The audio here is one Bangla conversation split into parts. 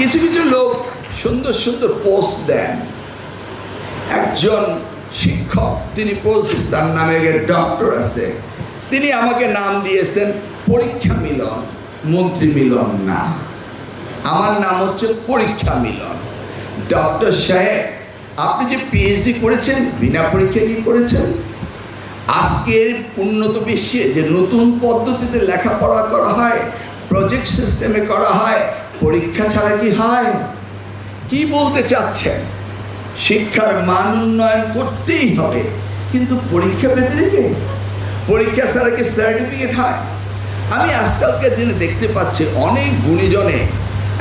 কিছু কিছু লোক সুন্দর সুন্দর পোস্ট দেন। একজন শিক্ষক, তিনি পোস্ট, তার নামে ডক্টর আছে, তিনি আমাকে নাম দিয়েছেন পরীক্ষা মিলন, মন্ত্রী মিলন না। আমার নাম হচ্ছে পরীক্ষা মিলন। ডক্টর সাহেব, আপনি যে পিএইচডি করেছেন বিনা পরীক্ষা কি করেছেন? আজকের উন্নত বিশ্বে যে নতুন পদ্ধতিতে লেখাপড়া করা হয়, প্রজেক্ট সিস্টেমে করা হয়, পরীক্ষা ছাড়া কি হয়? কি বলতে চাচ্ছেন? শিক্ষার মান উন্নয়ন করতেই হবে, কিন্তু পরীক্ষা পেতে রেখে পরীক্ষা ছাড়া কি সার্টিফিকেট হয়? আমি আজকালকার দিনে দেখতে পাচ্ছি অনেক গুণীজনে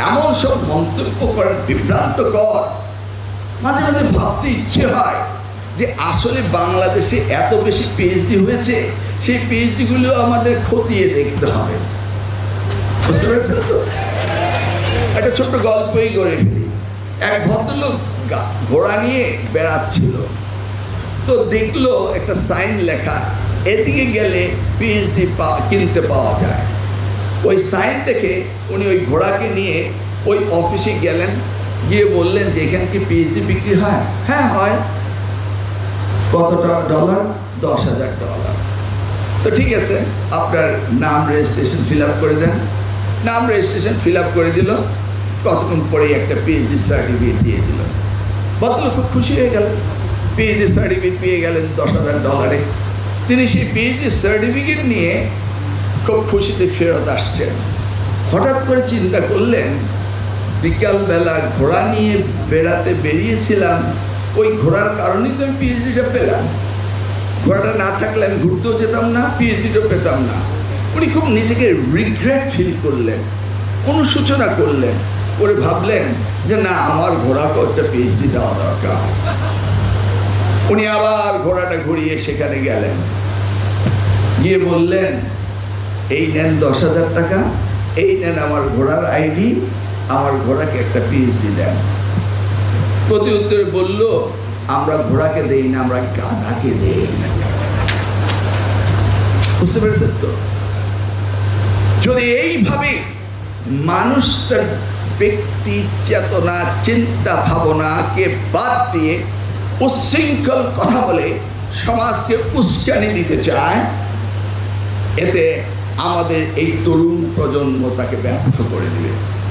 এমন সব মন্তব্য করেন বিভ্রান্তকর, মাঝে মাঝে ভাবতে ইচ্ছে হয় যে আসলে বাংলাদেশে এত বেশি পিএইচডি হয়েছে, সেই পিএইচডিগুলো আমাদের খতিয়ে দেখতে হবে। বুঝতে পেরেছেন তো? একটা ছোট্ট গল্পই করে ফেলি। এক ভদ্রলোক ঘোড়া নিয়ে বেড়াচ্ছিল, তো দেখলো একটা সাইন লেখা, এদিকে গেলে পিএইচডি কিনতে পাওয়া যায়। ওই সাইন দেখে উনি ওই ঘোড়াকে নিয়ে ওই অফিসে গেলেন, গিয়ে বললেন যে এখানে কি পিএইচডি বিক্রি হয়? হ্যাঁ হয়। কতটা ডলার? $10,000। তো ঠিক আছে, আপনার নাম রেজিস্ট্রেশন ফিল আপ করে দেন। নাম রেজিস্ট্রেশন ফিল আপ করে দিল, কতক্ষণ পরেই একটা পিএইচডি সার্টিফিকেট দিয়ে দিল। ভদ্রলোক খুব খুশি হয়ে গেল, পিএইচডি সার্টিফিকেট পেয়ে গেলেন $10,000। তিনি সেই পিএইচডি সার্টিফিকেট নিয়ে খুব খুশিতে ফেরত আসছেন। হঠাৎ করে চিন্তা করলেন, বিকালবেলা ঘোড়া নিয়ে বেড়াতে বেরিয়েছিলাম, ওই ঘোড়ার কারণেই তো আমি পিএইচডিটা পেলাম। ঘোড়াটা না থাকলে আমি ঘুরতেও যেতাম না, পিএইচডিটা পেতাম না। উনি খুব নিজেকে রিগ্রেট ফিল করলেন, অনুশোচনা করলেন, করে ভাবলেন যে না, আমার ঘোড়াকে একটা পিএইচডি দেওয়া দরকার। উনি আবার ঘোড়াটা ঘুরিয়ে সেখানে গেলেন, গিয়ে বললেন, এই নেন $10,000, এই নেন আমার ঘোড়ার আইডি, আমার ঘোড়াকে একটা পিএইচডি দেন। প্রতি উত্তরে বলল, আমরা ঘোড়াকে দেই না, আমরা গাধাকে দেই। বুঝতে পেরেছেন তো? যদি এইভাবে মানুষ তার ব্যক্তি চেতনা, চিন্তা ভাবনাকে বাদ দিয়ে উচ্ছৃঙ্খল কথা বলে সমাজকে উস্কানি দিতে চায়, এতে আমাদের এই তরুণ প্রজন্ম তাকে ব্যর্থ করে দিবে।